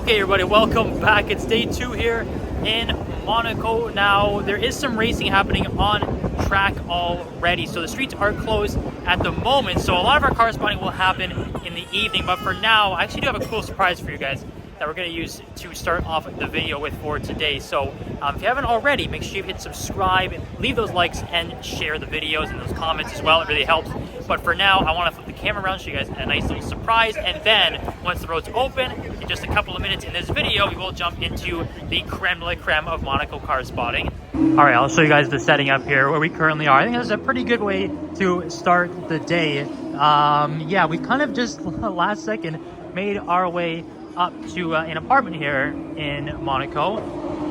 Okay everybody, welcome back. It's day 2 here in Monaco. Now there is some racing happening on track already, so the streets are closed at the moment, so a lot of our car spotting will happen in the evening. But for now, I actually do have a cool surprise for you guys that we're going to use to start off the video with for today. So if you haven't already, make sure you hit subscribe, leave those likes, and share the videos and those comments as well. It really helps. But for now, I want to flip the camera around, show you guys a nice little surprise, and then once the roads open, in just a couple of minutes in this video, we will jump into the creme de la creme of Monaco car spotting. All right, I'll show you guys the setting up here where we currently are. I think this is a pretty good way to start the day. Yeah, we kind of just last second made our way up to an apartment here in Monaco,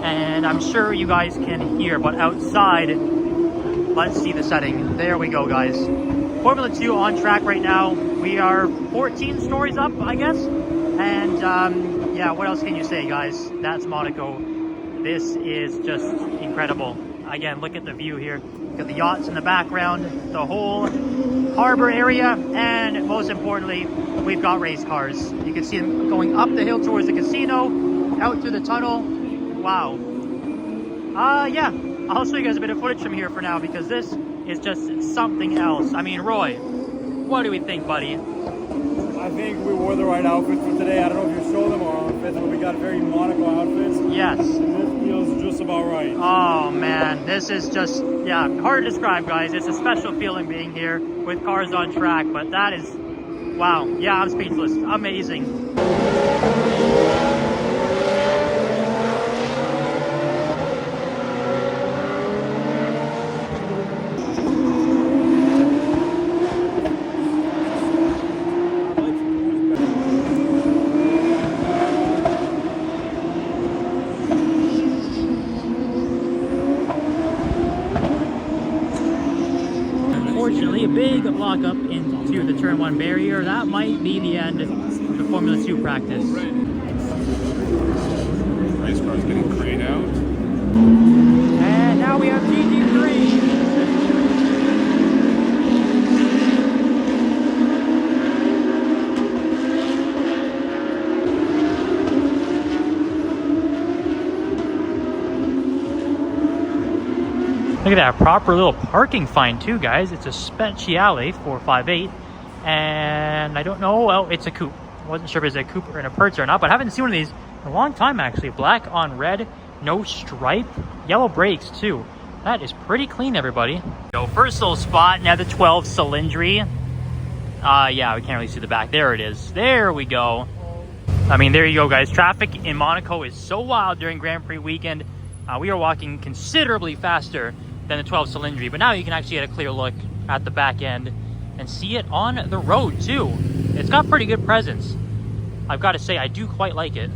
and I'm sure you guys can hear, but outside, let's see the setting. There we go, guys. Formula 2 on track right now. We are 14 stories up, I guess, and yeah, what else can you say, guys? That's Monaco. This is just incredible. Again, look at the view here. Got the yachts in the background, the whole harbor area, and most importantly, we've got race cars. You can see them going up the hill towards the casino, out through the tunnel. Wow. Yeah, I'll show you guys a bit of footage from here for now, because this is just something else. I mean, Roy, what do we think, buddy? I think we wore the right outfit for today. I don't know if you showed them our outfits, but we got very Monaco outfits. Yes. This feels just about right. Oh man, this is just, yeah, hard to describe, guys. It's a special feeling being here with cars on track, but that is, wow. Yeah, I'm speechless. Amazing. Unfortunately, a big lock up into the turn 1 barrier. That might be the end of the Formula 2 practice. Race car's getting crane out. And now we have GT3. Look at that, proper little parking fine too, guys. It's a Speciale 458, and I don't know, well, it's a coupe. I wasn't sure if it's a coupe or in a Perz or not, but I haven't seen one of these in a long time actually. Black on red, no stripe, yellow brakes too. That is pretty clean, everybody. So first little spot, now the 12 Cylindri. Yeah, we can't really see the back. There it is. There we go. I mean, there you go, guys. Traffic in Monaco is so wild during Grand Prix weekend. We are walking considerably faster than the 12 Cylindri, but now you can actually get a clear look at the back end and see it on the road too. It's got pretty good presence. I've got to say, I do quite like it.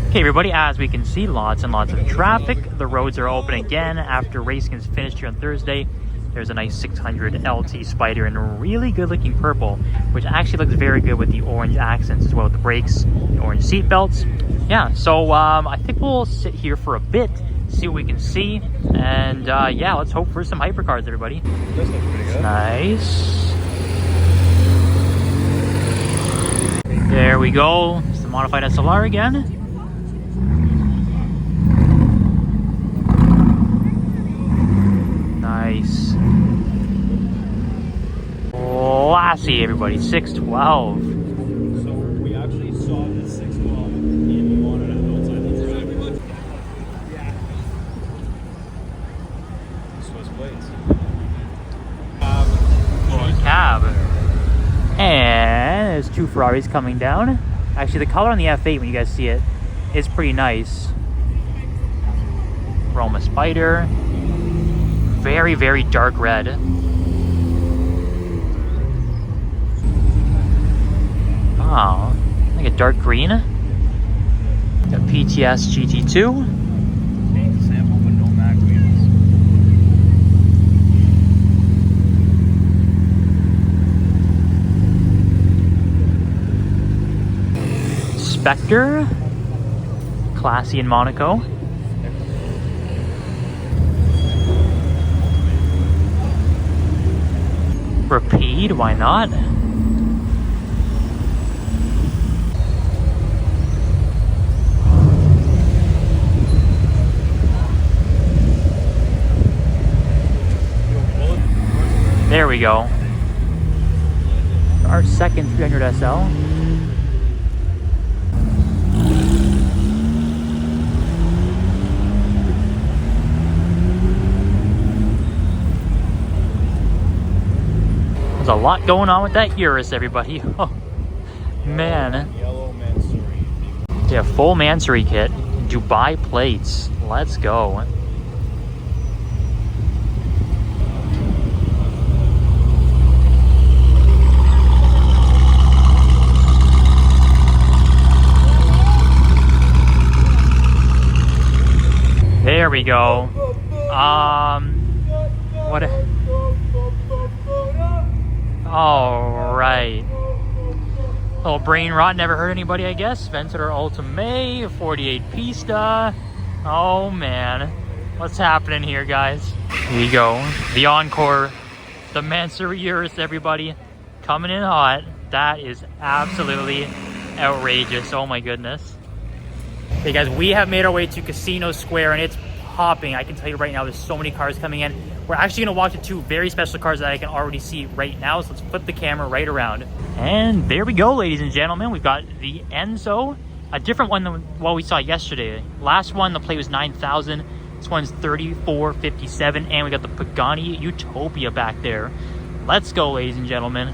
Okay, everybody, as we can see, lots and lots of traffic. The roads are open again after racing is finished here on Thursday. There's a nice 600 LT Spider in a really good looking purple, which actually looks very good with the orange accents as well, with the brakes, the orange seat belts. Yeah, so I think we'll sit here for a bit, see what we can see, and yeah, let's hope for some hypercars, everybody. This looks pretty good. Nice. There we go. It's the modified SLR again. Nice. Classy, everybody. 612. So we actually saw this 612 in Monaco outside. Yeah. Swiss plates. Cab. And there's 2 Ferraris coming down. Actually, the color on the F8, when you guys see it, is pretty nice. Roma Spider. Very, very dark red. Wow, like a dark green. Got PTS GT2. Sample, but no Mac wheels. Spectre. Classy in Monaco. Rapide, why not? There we go. Our second 300 SL. There's a lot going on with that Urus, everybody. Oh, man. Yellow Mansory. Yeah, full Mansory kit. Dubai plates. Let's go. There we go. What? All right. Little brain rot never hurt anybody, I guess. Ventador Ultimate, 48 Pista. Oh man, what's happening here, guys? Here you go. The Encore, the Mansory Urus, everybody, coming in hot. That is absolutely outrageous. Oh my goodness. Okay guys, we have made our way to Casino Square and it's popping. I can tell you right now, there's so many cars coming in. We're actually gonna walk to two very special cars that I can already see right now. So let's flip the camera right around. And there we go, ladies and gentlemen. We've got the Enzo, a different one than what we saw yesterday. Last one, the plate was 9,000. This one's 3457, and we got the Pagani Utopia back there. Let's go, ladies and gentlemen.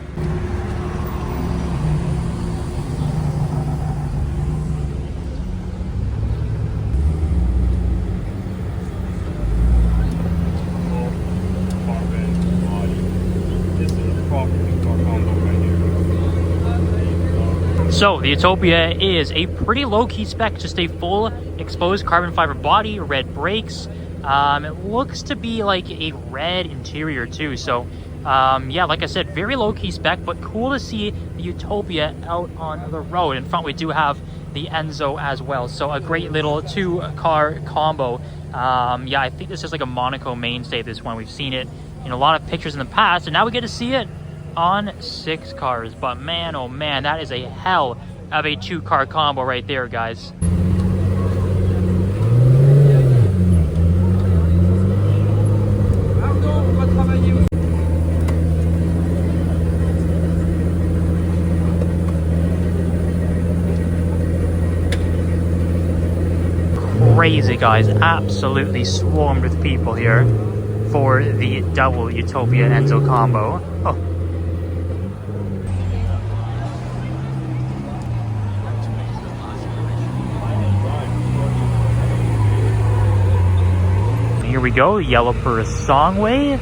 So the Utopia is a pretty low-key spec, just a full exposed carbon fiber body, red brakes. It looks to be like a red interior too. So yeah, like I said, very low-key spec, but cool to see the Utopia out on the road. In front we do have the Enzo as well. So a great little two-car combo. Yeah, I think this is like a Monaco mainstay, this one. We've seen it in a lot of pictures in the past, and now we get to see it on 6 cars. But man, oh man, that is a hell of a two-car combo right there, guys. Crazy, guys. Absolutely swarmed with people here for the double Utopia Enzo combo. Oh. Here we go, yellow per Songway.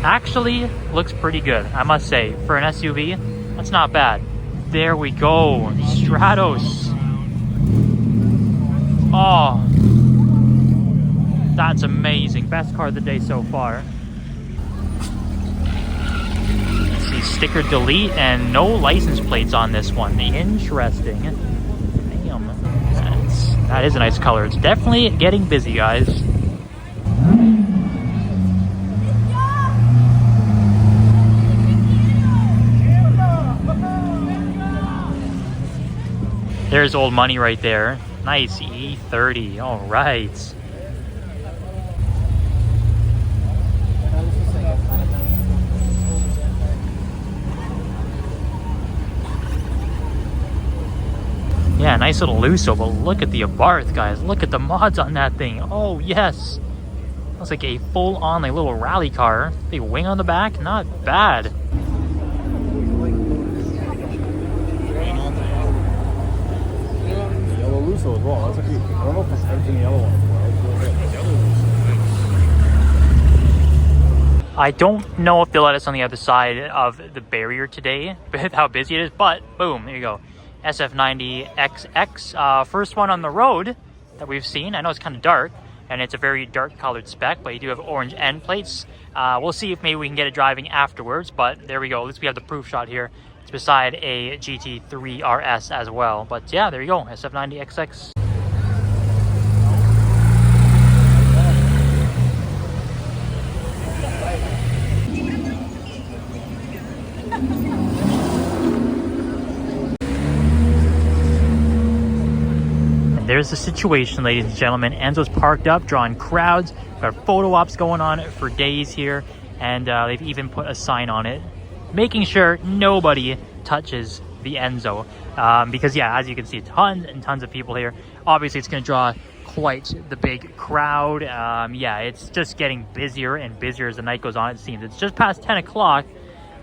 Actually looks pretty good, I must say. For an SUV, that's not bad. There we go, Stratos. Oh, that's amazing. Best car of the day so far. Let's see, sticker delete and no license plates on this one. Interesting. Damn, that is a nice color. It's definitely getting busy, guys. There's old money right there. Nice E30. All right. Yeah, nice little Lusso, but look at the Abarth, guys. Look at the mods on that thing. Oh, yes. Looks like a full-on like little rally car. Big wing on the back. Not bad. Yellow Lusso as well. That's a cute. I don't know if it's everything yellow one. I don't know if they'll let us on the other side of the barrier today with how busy it is, but boom, there you go. SF90 XX, first one on the road that we've seen. I know it's kind of dark, and it's a very dark colored spec, but you do have orange end plates. We'll see if maybe we can get it driving afterwards, but there we go. At least we have the proof shot here. It's beside a GT3 RS as well. But yeah, there you go, SF90 XX. There's the situation, ladies and gentlemen. Enzo's parked up, drawing crowds. Got photo ops going on for days here. and they've even put a sign on it making sure nobody touches the Enzo, because yeah, as you can see, tons and tons of people here. Obviously it's going to draw quite the big crowd. Yeah, it's just getting busier and busier as the night goes on, it seems. It's just past 10 o'clock,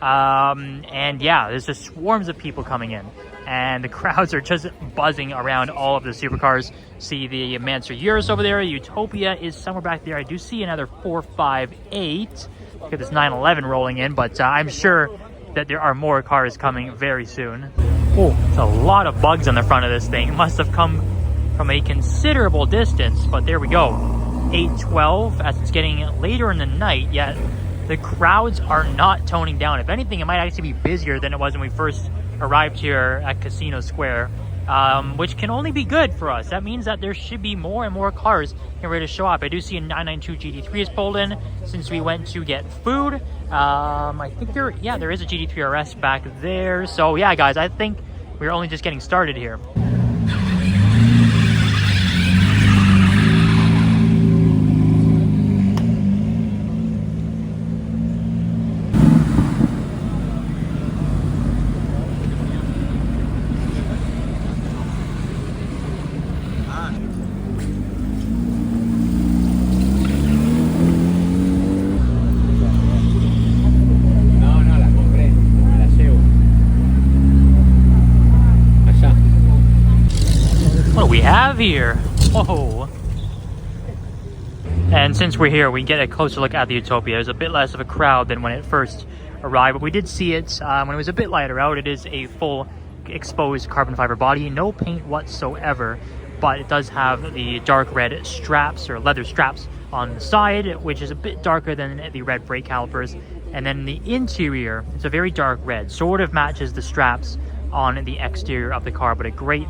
and yeah, there's just swarms of people coming in, and the crowds are just buzzing around all of the supercars. See the Mansory Urus over there. Utopia is somewhere back there. I do see another 458. Look at this 911 rolling in, but I'm sure that there are more cars coming very soon. Oh, it's a lot of bugs on the front of this thing. It must have come from a considerable distance, but there we go. 8:12 as it's getting later in the night, yet the crowds are not toning down. If anything, it might actually be busier than it was when we first arrived here at Casino Square, which can only be good for us. That means that there should be more and more cars getting ready to show up. I do see a 992 GT3 is pulled in since we went to get food. I think there is a GT3 RS back there. So yeah, guys, I think we're only just getting started here. Here. Whoa. And since we're here, we get a closer look at the Utopia. There's a bit less of a crowd than when it first arrived, but we did see it when it was a bit lighter out. It is a full exposed carbon fiber body, no paint whatsoever, but it does have the dark red straps or leather straps on the side, which is a bit darker than the red brake calipers. And then the interior, it's a very dark red, sort of matches the straps on the exterior of the car, but a great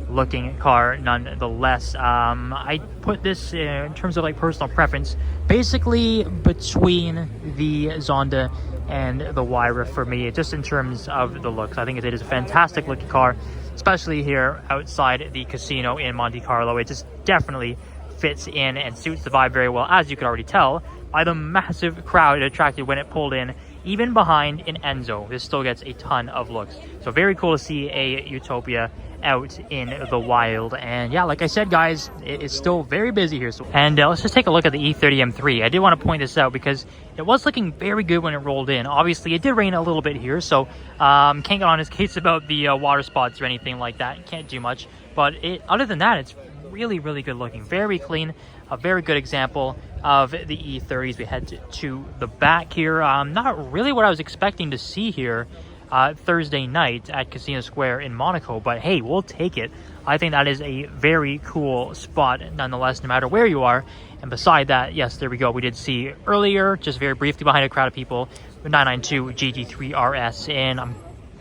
looking car nonetheless. I put this in terms of like personal preference, basically between the Zonda and the Huayra for me, just in terms of the looks. I think it is a fantastic looking car, especially here outside the casino in Monte Carlo. It just definitely fits in and suits the vibe very well, as you could already tell by the massive crowd it attracted when it pulled in. Even behind an Enzo, this still gets a ton of looks. So very cool to see a Utopia out in the wild. And yeah, like I said, guys, it is still very busy here. And let's just take a look at the E30 M3. I did want to point this out because it was looking very good when it rolled in. Obviously, it did rain a little bit here, so can't get on his case about the water spots or anything like that. Can't do much. But other than that, it's really, really good looking. Very clean. A very good example of the E30s. We head to the back here. Not really what I was expecting to see here Thursday night at Casino Square in Monaco, but hey, we'll take it. I think that is a very cool spot nonetheless, no matter where you are. And beside that, yes, there we go. We did see earlier, just very briefly behind a crowd of people, the 992 GT3 RS, and I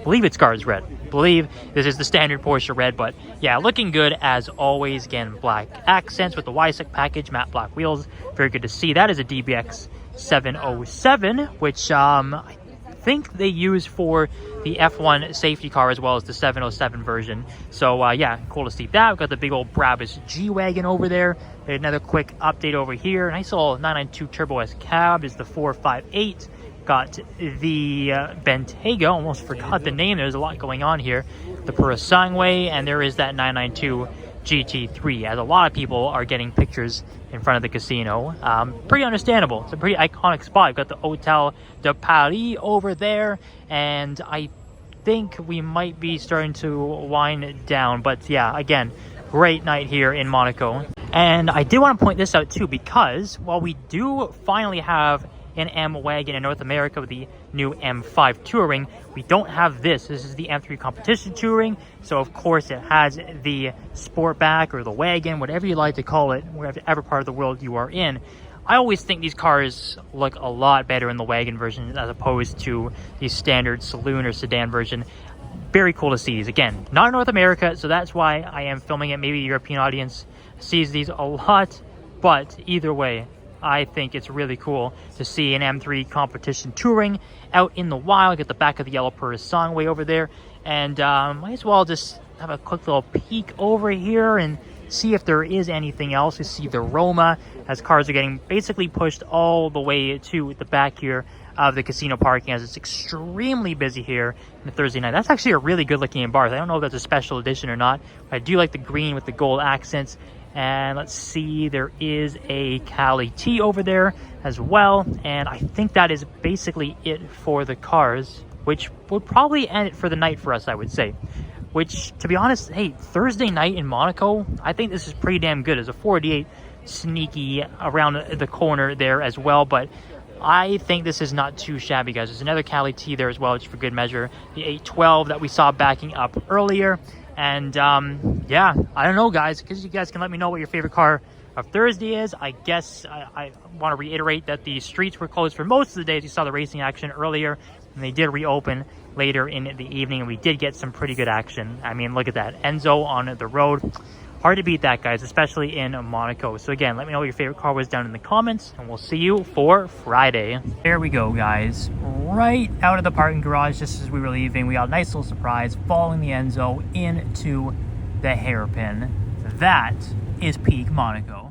believe it's Guards red. I believe this is the standard Porsche red, but yeah, looking good as always. Again, black accents with the YSEC package, matte black wheels. Very good to see. That is a DBX 707, which I think they use for the F1 safety car as well as the 707 version. So yeah, cool to see that. We've got the big old Brabus G-Wagon over there. Another quick update over here. Nice little 992 Turbo S cab is the 458. Got the Bentayga, almost forgot the name. There's a lot going on here. The Purosangue, and there is that 992 GT3, as a lot of people are getting pictures in front of the casino. Pretty understandable. It's a pretty iconic spot. You've got the Hotel de Paris over there, and I think we might be starting to wind down. But yeah, again, great night here in Monaco. And I did want to point this out too, because while we do finally have an M wagon in North America with the new M5 Touring, we don't have this. This is the M3 Competition Touring, so of course it has the Sportback or the wagon, whatever you like to call it, wherever part of the world you are in. I always think these cars look a lot better in the wagon version as opposed to the standard saloon or sedan version. Very cool to see these. Again, not in North America, so that's why I am filming it. Maybe the European audience sees these a lot, but either way, I think it's really cool to see an M3 Competition Touring out in the wild. Get the back of the yellow Purosangue way over there, and might as well just have a quick little peek over here and see if there is anything else. You see the Roma as cars are getting basically pushed all the way to the back here of the casino parking, as it's extremely busy here on the Thursday night. That's actually a really good looking bar. I don't know if that's a special edition or not, but I do like the green with the gold accents. And let's see, there is a Cali T over there as well. And I think that is basically it for the cars, which would probably end it for the night for us, I would say. Which, to be honest, hey, Thursday night in Monaco, I think this is pretty damn good. There's a 48 sneaky around the corner there as well, but I think this is not too shabby, guys. There's another Cali T there as well, just for good measure. The 812 that we saw backing up earlier. And yeah, I don't know, guys, because you guys can let me know what your favorite car of Thursday is. I guess I want to reiterate that the streets were closed for most of the days. You saw the racing action earlier, and they did reopen later in the evening, and we did get some pretty good action. I mean, look at that. Enzo on the road. Hard to beat that, guys, especially in Monaco. So again, let me know what your favorite car was down in the comments, and we'll see you for Friday. There we go, guys. Right out of the parking garage, just as we were leaving, we got a nice little surprise following the Enzo into the hairpin. That is peak Monaco.